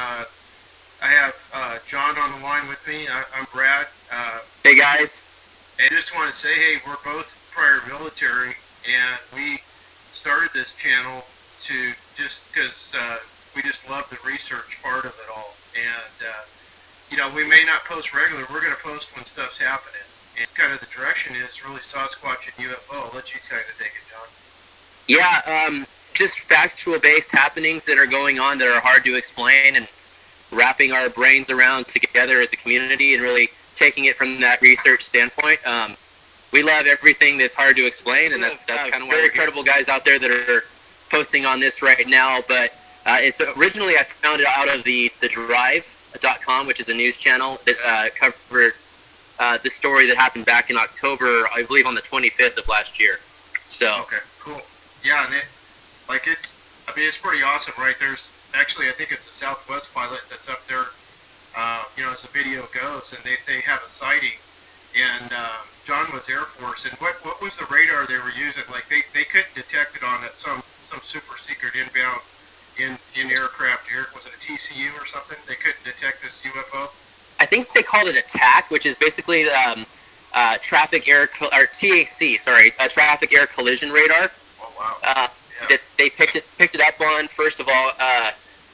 I have John on the line with me. I'm Brad. Hey guys. I just want to say, hey, we're both prior military, and we started this channel to just because we just love the research part of it all. And we may not post regular. We're going to post when stuff's happening. And kind of the direction is really Sasqutch and UFO. I'll let you kind of take it, John. Yeah, just factual-based happenings that are going on that are hard to explain, and wrapping our brains around together as a community and really taking it from that research standpoint. We love everything that's hard to explain, and that's kind of why very credible guys out there that are posting on this right now. But it's originally I found it out of the Drive.com, which is a news channel that covered the story that happened back in October, I believe on the 25th of last year. So okay, cool. Yeah, and it's pretty awesome, right? There's actually, I think it's a Southwest pilot that's up there, as the video goes, and they have a sighting. And John was Air Force, and what was the radar they were using? Like they couldn't detect it on some super secret inbound in aircraft here. Was it a TCU or something? They couldn't detect this UFO. I think they called it a TAC, which is basically traffic air collision radar. Oh wow! That they picked it up on, first of all,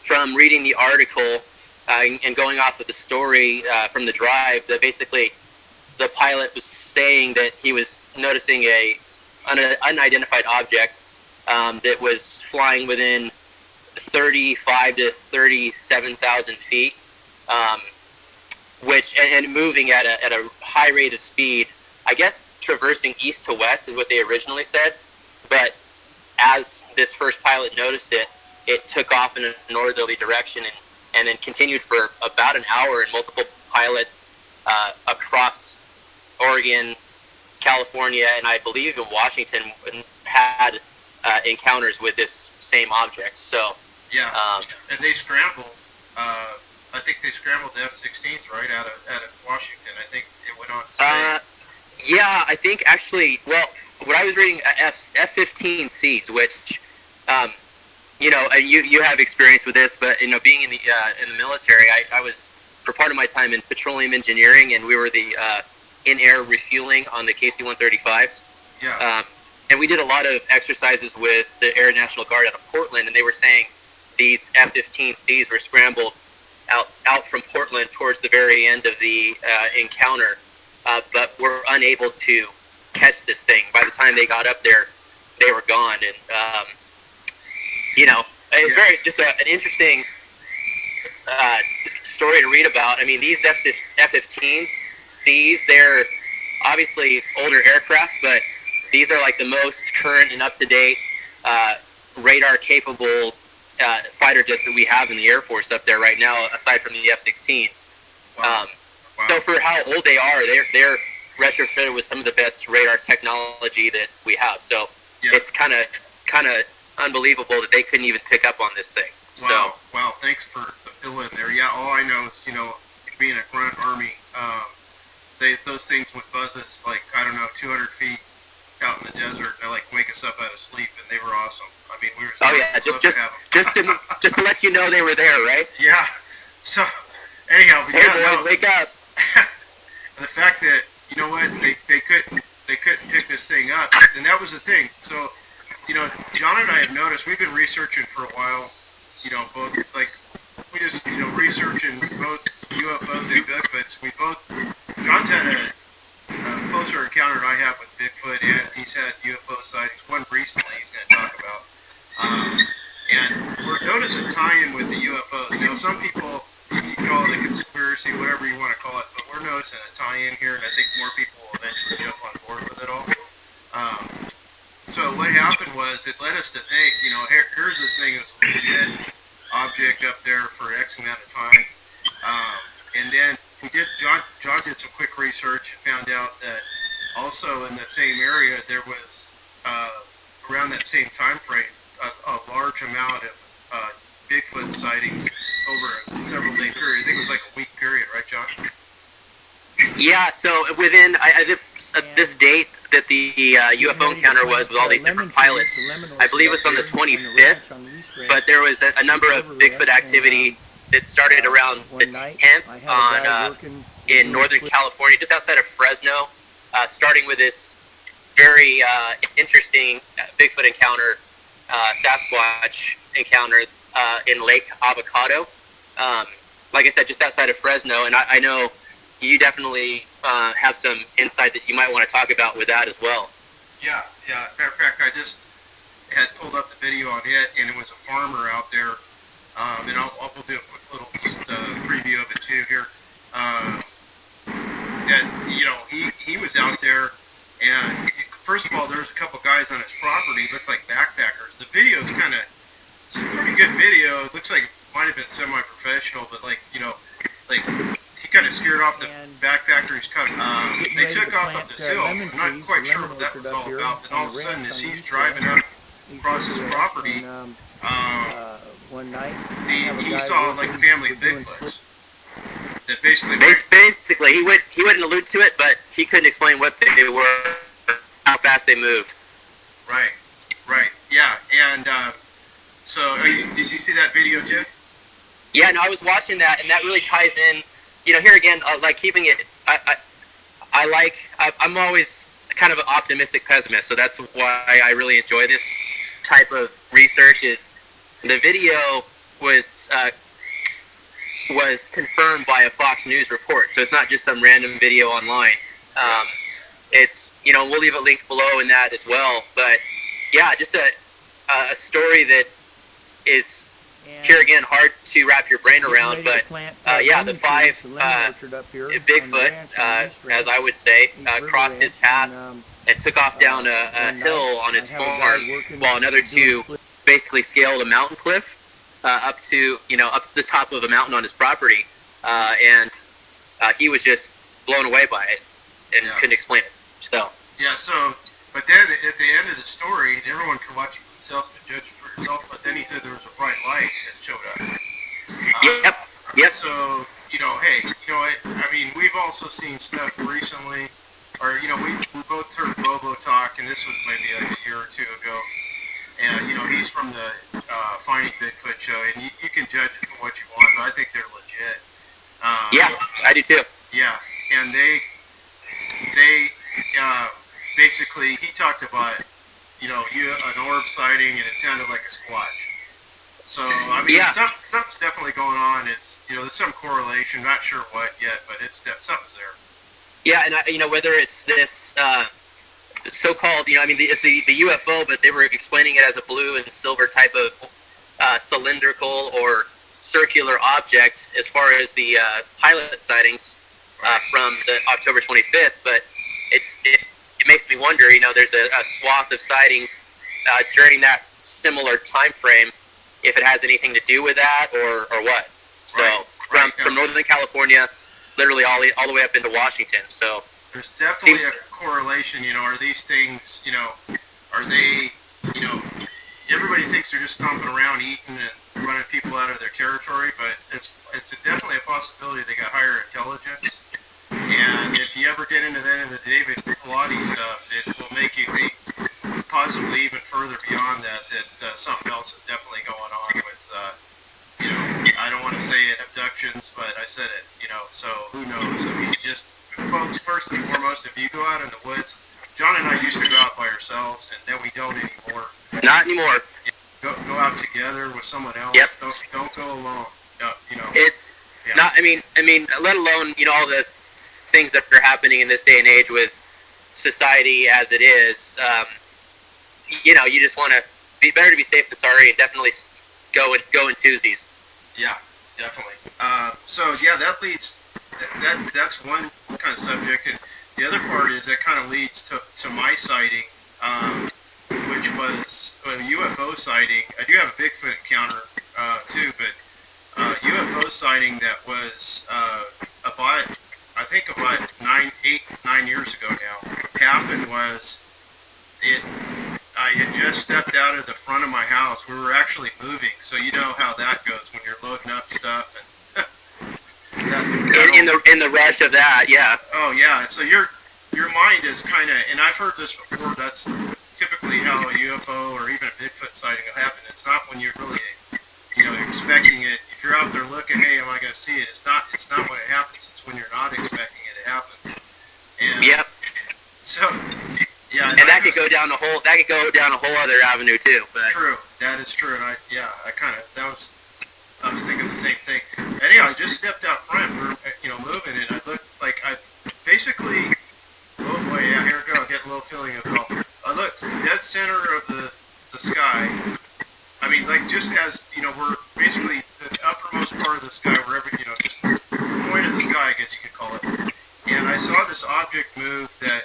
from reading the article and going off of the story from the Drive. That basically the pilot was saying that he was noticing an unidentified object that was flying within 35 to 37,000 feet, and moving at a high rate of speed. I guess traversing east to west is what they originally said, but as this first pilot noticed it, it took off in a northerly direction and then continued for about an hour, and multiple pilots across Oregon, California, and I believe in Washington had encounters with this same object. So yeah, and they scrambled. I think they scrambled the F-16s right out of Washington. I think it went on to say. Yeah, I think actually. Well, what I was reading, F-15Cs, which you have experience with this, but being in the military, I was for part of my time in petroleum engineering, and we were the in-air refueling on the KC-135s. Yeah. And we did a lot of exercises with the Air National Guard out of Portland, and they were saying these F-15Cs were scrambled out from Portland towards the very end of the encounter, but were unable to catch this thing. By the time they got up there, they were gone, and it's very just an interesting story to read about. I mean, these F-15Cs, they're obviously older aircraft, but these are like the most current and up-to-date radar-capable fighter jets that we have in the Air Force up there right now, aside from the F-16s. Wow. So for how old they are, they're retrofitted with some of the best radar technology that we have. So it's kind of unbelievable that they couldn't even pick up on this thing. Wow. Wow. Thanks for the fill in there. Yeah. All I know is being a grunt army, those things would buzz us like 200 feet out in the desert. They wake us up out of sleep, and they were awesome. I mean, we were. Oh yeah, just to let you know they were there, right? Yeah. So anyhow, hey boys, wake up. The fact that they couldn't pick this thing up, and that was the thing. So John and I have noticed we've been researching for a while. Both we just researching both UFOs and Bigfoots. John's had a closer encounter than I have with Bigfoot, and he's had UFO sightings. One recently he's going to talk about. And we're noticing a tie-in with the UFOs. Now, some people call it a conspiracy, whatever you want to call it, but we're noticing a tie-in here, and I think more people will eventually jump on board with it all. So what happened was it led us to think, here's this thing that's a legit object up there for X amount of time. And then John did some quick research and found out that also in the same area there was around that same time frame a large amount of Bigfoot sightings over a several day period. I think it was like a week period, right, John? Yeah. So within this date that the UFO encounter was with all these different pilots, I believe it was on the 25th. But there was a number of Bigfoot activity It started around the 10th on in Northern California, just outside of Fresno, starting with this very interesting Bigfoot encounter, Sasqutch encounter in Lake Avocado. Like I said, just outside of Fresno, and I know you definitely have some insight that you might want to talk about with that as well. Yeah. Matter of fact, I just had pulled up the video on it, and it was a farmer out there, and we'll do a quick little preview of it too here. And he was out there, and first of all, there's a couple guys on his property, looked like backpackers. The video's it's a pretty good video. It looks like it might have been semi-professional, but he kind of scared off the backpacker. They took off up this hill. I'm not quite sure what that was all about. Then all of a sudden, as he's driving up across his property, one night he saw like family Bigfoots. That basically he wouldn't allude to it, but he couldn't explain what they were, how fast they moved. Right, yeah, and so did you see that video too? Yeah, no, I was watching that, and that really ties in. Here again, like keeping it. I'm always kind of an optimistic pessimist, so that's why I really enjoy this type of research. Is the video was confirmed by a Fox News report, so it's not just some random video online. It's we'll leave a link below in that as well. But yeah, just a story that is here again hard to wrap your brain around. But the 5 Bigfoot, as I would say, crossed his path and took off down a hill on his farm, while another 2 basically scaled a mountain cliff up to the top of a mountain on his property, and he was just blown away by it and couldn't explain it. But then at the end of the story, everyone can watch it for themselves to judge it for yourself. But then he said there was a bright light that showed up. Yep. So hey, what? I mean, we've also seen stuff recently, or we both heard Bobo talk, and this was maybe like a year or 2 ago. And he's from the Finding Bigfoot show, and you can judge it for what you want, but I think they're legit. I do too. Yeah, and they basically, he talked about an orb sighting, and it sounded like a squatch. So I mean, something's definitely going on. It's there's some correlation, not sure what yet, but something's there. Yeah, and whether it's this so-called, it's the UFO, but they were explaining it as a blue and silver type of cylindrical or circular object as far as the pilot sightings from the October 25th. But it makes me wonder, there's a swath of sightings during that similar time frame, if it has anything to do with that or what. So from Northern California, literally all the way up into Washington. So there's definitely a correlation. Are these things, are they, everybody thinks they're just stomping around eating and running people out of their territory, but it's definitely a possibility they got higher intelligence. And if you ever get into the David Pilates stuff, it will make you think possibly even further beyond that something else is definitely going on with, I don't want to say abductions, but I said it, so who knows? I mean, just, folks, first and foremost, if you go out in the woods, John and I used to go out by ourselves, and then we don't anymore. Not anymore. Go out together with someone else. Yep. Don't go alone. It's not. I mean, let alone all the things that are happening in this day and age with society as it is. You just want to be better to be safe than sorry, and definitely go in twosies. Yeah, definitely. That's one kind of subject, and the other part is that kind of leads to my sighting, which was a UFO sighting. I do have a Bigfoot encounter too, but UFO sighting that was about 9 years ago now. What happened was I had just stepped out of the front of my house. We were actually moving, so you know how that goes when you're loading up stuff and in the rush of that, yeah. Oh yeah. So your mind is kind of, and I've heard this before. That's typically how a UFO or even a Bigfoot sighting will happen. It's not when you're really, expecting it. If you're you're out there looking, hey, am I going to see it? It's not when it happens. It's when you're not expecting it to happen. And Yep. so, yeah. And that could go down a whole other avenue too. But true. That is true. And I was thinking the same thing. Anyhow, I just stepped out front. We're, moving, and I looked like I basically, oh boy, yeah, here we go. I get a little feeling of help. I looked dead center of the sky. I mean, like, just as, we're basically the uppermost part of the sky, wherever, just the point of the sky, I guess you could call it. And I saw this object move that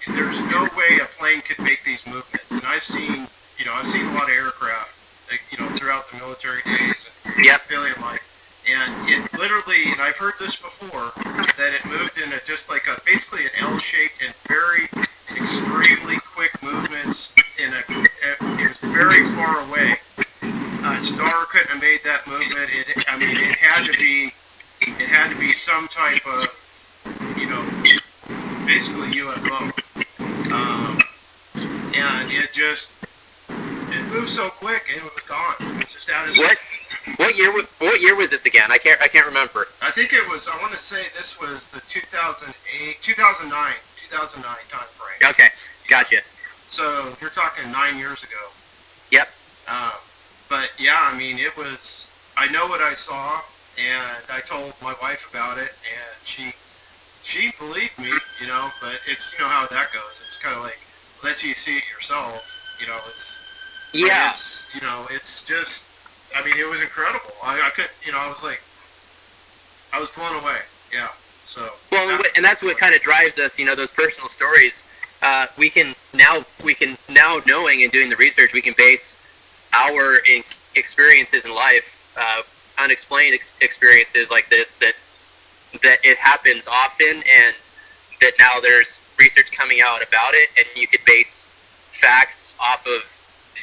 there's no way a plane could make these movements. And I've seen a lot of aircraft, like, throughout the military days and civilian life. And it literally, and I've heard this before, that it moved in basically an L-shaped and very extremely quick movements. It was very far away. Star couldn't have made that movement. It had to be some type of, basically UFO. And it moved so quick, and it was gone. It was just out of What year was this again? I can't remember. I think it was. I want to say this was the 2009 time frame. Okay, gotcha. So you're talking 9 years ago. Yep. But yeah, I mean, it was. I know what I saw, and I told my wife about it, and she believed me, But it's how that goes. It's kind of like lets you see it yourself, It's just. I mean, it was incredible. I could, I was blown away. Yeah. So. Well, and that's what kind of drives us. Those personal stories. We can now knowing and doing the research, we can base our experiences in life, unexplained experiences like this, that it happens often, and that now there's research coming out about it, and you could base facts off of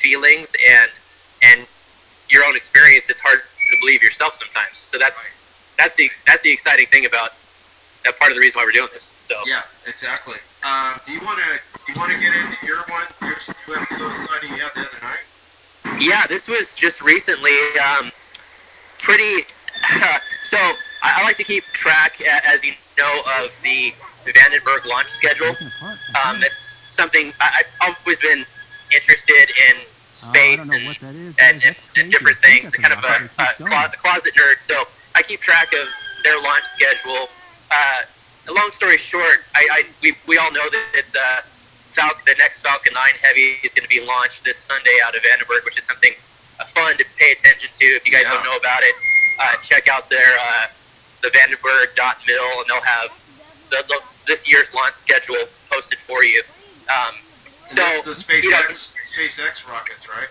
feelings and your own experience. It's hard to believe yourself sometimes. So that's the exciting thing about that, part of the reason why we're doing this. So yeah, exactly. Do you want to get into your UFO sighting you had the other night? Yeah, this was just recently. Pretty. So I like to keep track, as you know, of the Vandenberg launch schedule. That's something I've always been interested in. Space and different things. Kind of a closet nerd. So I keep track of their launch schedule. Long story short, we all know that the next Falcon 9 Heavy is going to be launched this Sunday out of Vandenberg, which is something fun to pay attention to. If you guys don't know about it, check out their the Vandenberg.mil, and they'll have this year's launch schedule posted for you. That's the SpaceX rockets, right?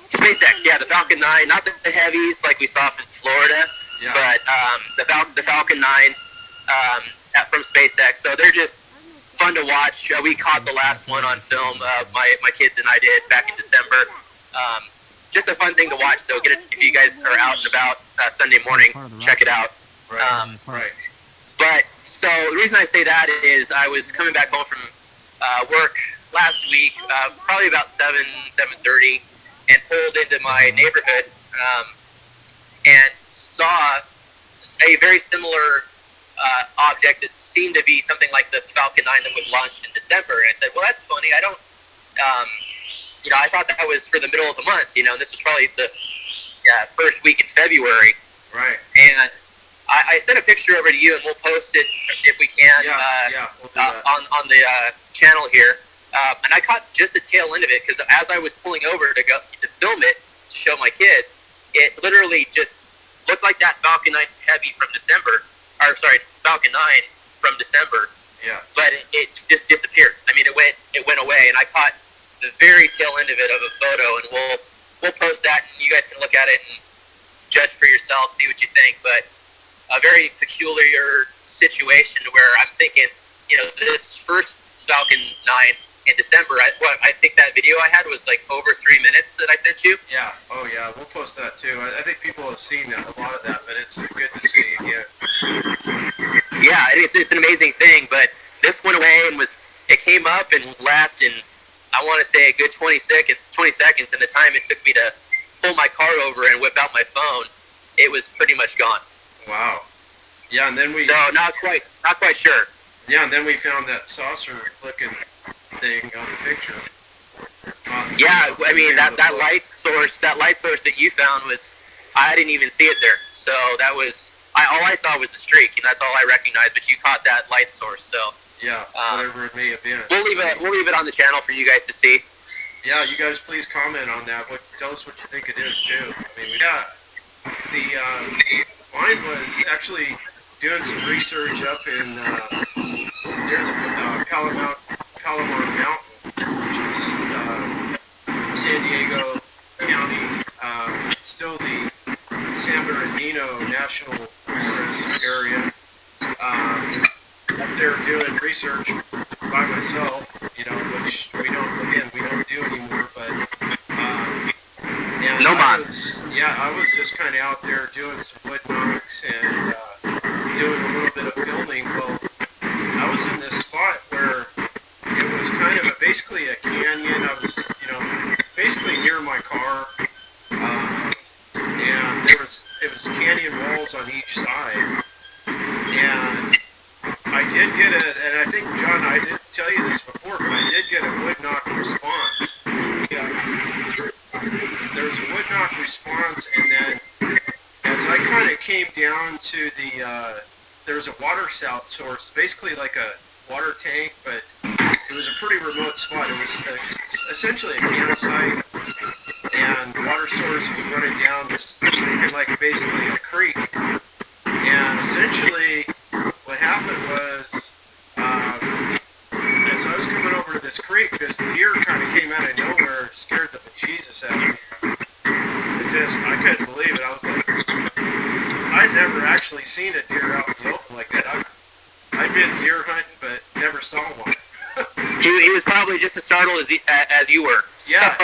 SpaceX, yeah, the Falcon 9, not the heavies like we saw from Florida, but the Falcon 9s from SpaceX. So they're just fun to watch. We caught the last one on film. My kids and I did back in December. Just a fun thing to watch. So if you guys are out and about Sunday morning, check it out. Right. But so the reason I say that is I was coming back home from work last week, probably about 7:30, and pulled into my neighborhood and saw a very similar object that seemed to be something like the Falcon 9 that was launched in December. And I said, well, that's funny. I don't, I thought that was for the middle of the month. This was probably the first week in February. Right. And I sent a picture over to you, and we'll post it if we can we'll do that. on the channel here. And I caught just the tail end of it, because as I was pulling over to film it to show my kids, it literally just looked like that Falcon 9 Heavy from December, Falcon 9 from December. Yeah. But it just disappeared. I mean, it went away, and I caught the very tail end of it of a photo, and we'll post that, and you guys can look at it and judge for yourself, see what you think. But a very peculiar situation where I'm thinking, this first Falcon 9 in December, I think that video I had was like over 3 minutes that I sent you. Yeah. Oh yeah, we'll post that too. I think people have seen a lot of that, but it's good to see again. Yeah, it's an amazing thing. But this went away and it came up and left, and I want to say a good 20 seconds, and the time it took me to pull my car over and whip out my phone, it was pretty much gone. Wow. Yeah, and then we. So not quite sure. Yeah, and then we found that saucer-looking thing on the picture. Yeah, I mean that light source that you found was, I didn't even see it there. So that was, all I saw was the streak, and that's all I recognized. But you caught that light source, so. Yeah, whatever it may have been. We'll leave it on the channel for you guys to see. Yeah, you guys please comment on that. Tell us what you think it is too. I mean, mine was actually doing some research up in near the Palomar Mountain, which is San Diego County, still the San Bernardino National Forest area. Up there doing research by myself, which we don't do anymore, but and I was just kind of out there doing some wood knocks and doing a little bit of filming. Well, I was in this spot where it was kind of basically a canyon. I was, basically near my car, and it was canyon walls on each side, and I did get and I think, John, I did tell you this before, but I did get a wood knock response. Yeah. There was a wood knock response, and then as I kind of came down to there was a water source, basically like a water tank, but it was a pretty remote spot. It was essentially a campsite, and the water source was running down this, like basically a creek, and essentially what happened was, as I was coming over to this creek, this deer kind of came out of nowhere, scared the bejesus out of me. I couldn't believe it. I was like, I'd never actually seen a deer out in the open like that. I'd been deer hunting, but never saw one. He was probably just as startled as you were. Yeah,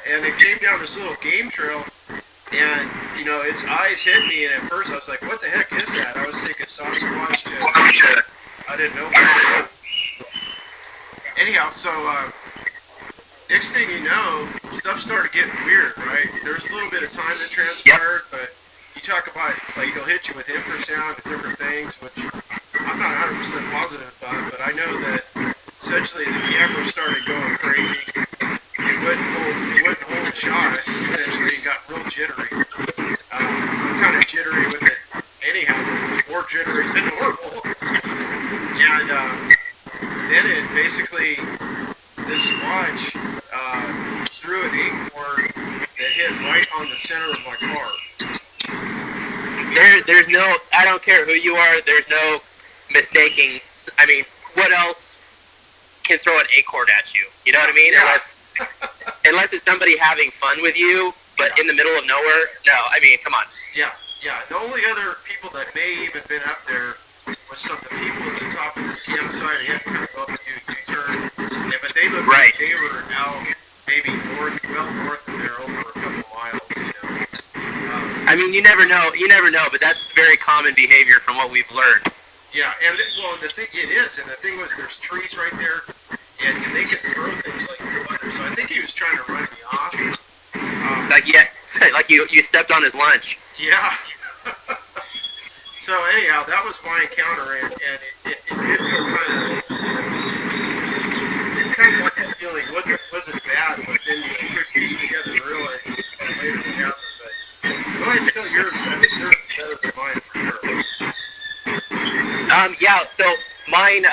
and it came down this little game trail, and its eyes hit me, and at first I was like, what the heck is that? I was thinking Sasqutch, and I didn't know what it was. Anyhow, so next thing you know, stuff started getting weird, right? There's a little bit of time that transpired, but you talk about, like, they'll hit you with infrasound and different things, which I'm not 100% positive about, but I know that essentially the camera started going crazy. It wouldn't hold a shot. Essentially, it got real jittery. I'm kind of jittery with it anyhow, more jittery than normal. And then it basically, this watch threw an acorn that hit right on the center of my car. There's no, I don't care who you are, there's no mistaking. I mean, what else can throw an acorn at you? You know what I mean? Yeah. Unless it's somebody having fun with you, but in the middle of nowhere. No, I mean, come on. Yeah. The only other people that may even been up there was some of the people at the top of this campsite. They had to kind of go up and do a U-turn. Yeah, but they looked like they were out maybe north of there, over a couple miles. I mean, you never know, but that's very common behavior from what we've learned. Yeah, and the thing it is, and the thing was, there's trees right there, and they could throw things like no other. So I think he was trying to run me off. Like you stepped on his lunch. Yeah. So anyhow, that was my encounter, and it did feel kind of like that feeling wasn't bad, but then you put these together and realize later what happened. But go ahead and tell yours. I think yours is better than mine for sure. Yeah, so mine,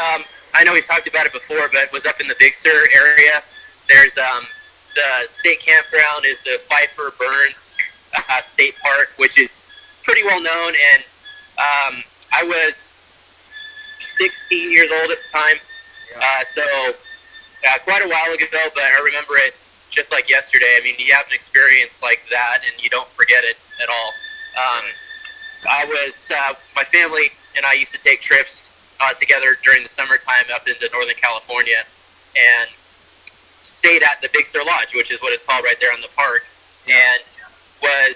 I know we've talked about it before, but it was up in the Big Sur area. There's the state campground is the Pfeiffer Burns State Park, which is pretty well known, and I was 16 years old at the time, so quite a while ago, but I remember it just like yesterday. I mean, you have an experience like that, and you don't forget it at all. My family and I used to take trips together during the summertime up into Northern California, and stayed at the Big Sur Lodge, which is what it's called right there in the park, and was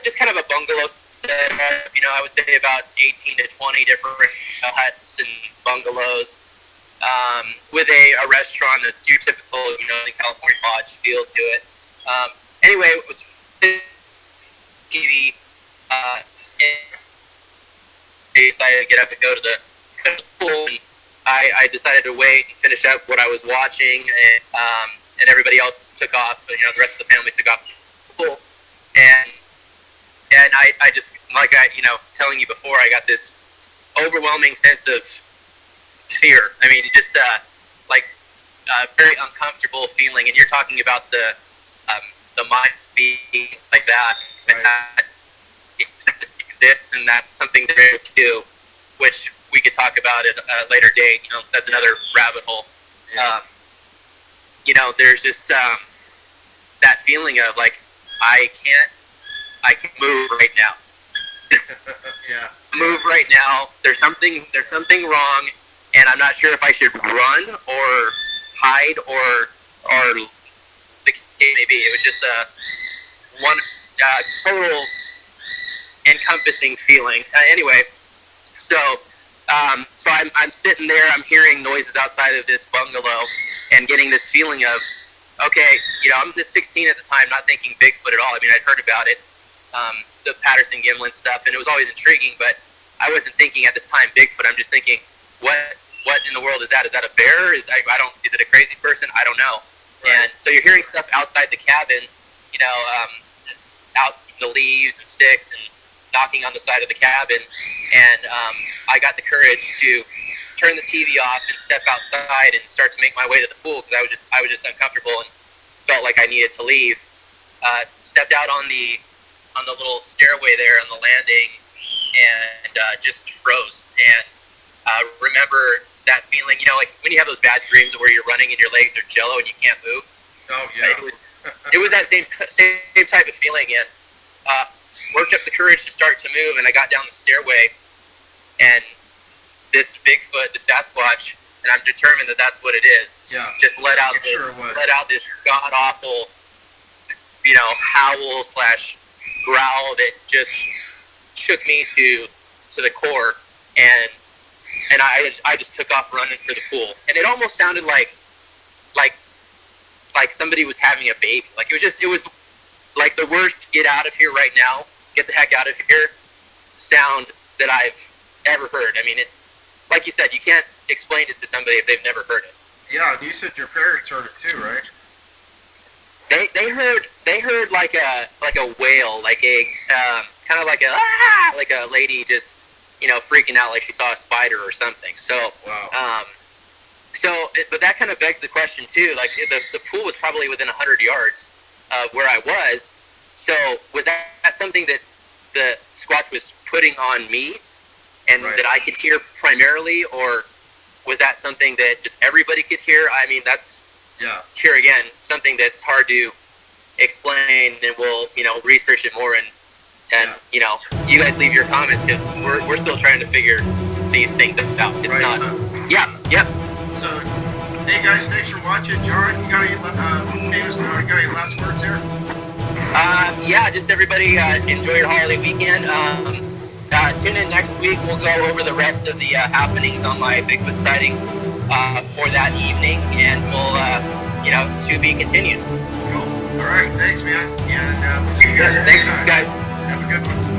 just kind of a bungalow setup. I would say about 18 to 20 different huts and bungalows, with a restaurant, that's your typical, the California lodge feel to it. Anyway, it was TV. And I decided to get up and go to the pool. And I decided to wait and finish up what I was watching, and everybody else took off. So, the rest of the family took off to the pool. And I just, like telling you before, I got this overwhelming sense of fear. I mean, just very uncomfortable feeling. And you're talking about the mind being like that, and that it exists, and that's something that they're able to do, which we could talk about at a later date. That's another rabbit hole. Yeah. There's just that feeling of like I can't move right now. Yeah. Move right now. There's something wrong, and I'm not sure if I should run or hide or the case may be. It was just one total encompassing feeling. Anyway, so I'm sitting there. I'm hearing noises outside of this bungalow and getting this feeling of, okay, I'm just 16 at the time, not thinking Bigfoot at all. I mean, I'd heard about it, the Patterson-Gimlin stuff, and it was always intriguing, but I wasn't thinking at this time Bigfoot. I'm just thinking, what in the world is that? Is that a bear? Is it a crazy person? I don't know. Right. And so you're hearing stuff outside the cabin, out in the leaves and sticks and knocking on the side of the cabin, and I got the courage to turn the TV off and step outside and start to make my way to the pool because I was just uncomfortable and felt like I needed to leave. Stepped out on the little stairway there on the landing and just froze. And remember that feeling, like when you have those bad dreams where you're running and your legs are jello and you can't move. Oh yeah. It was that same type of feeling, and worked up the courage to start to move, and I got down the stairway, and this Bigfoot, the Sasqutch, and I'm determined that that's what it is. Yeah. Just let out this god awful, howl / growl that just shook me to the core, and I just took off running for the pool, and it almost sounded like somebody was having a baby. Like it was like the worst "get out of here right now, get the heck out of here" sound that I've ever heard. I mean, it, like you said, you can't explain it to somebody if they've never heard it. Yeah, you said your parents heard it too, right? They heard like a wail, like a kind of like a lady just freaking out like she saw a spider or something. So wow. But that kind of begs the question too. Like the pool was probably within 100 yards of where I was. So was that something that the Squatch was putting on me, and right. that I could hear primarily, or was that something that just everybody could hear? I mean, that's here again something that's hard to explain, and we'll research it more and you guys leave your comments because we're still trying to figure these things out. It's right. not. Yep. So, hey guys, thanks for watching. Jared, you got any last words there? Just everybody enjoy your holiday weekend. Tune in next week. We'll go over the rest of the happenings on my Bigfoot sighting for that evening, and we'll, to be continued. Cool. All right, thanks, man. And we'll see you guys next time. Thanks, guys. Have a good one.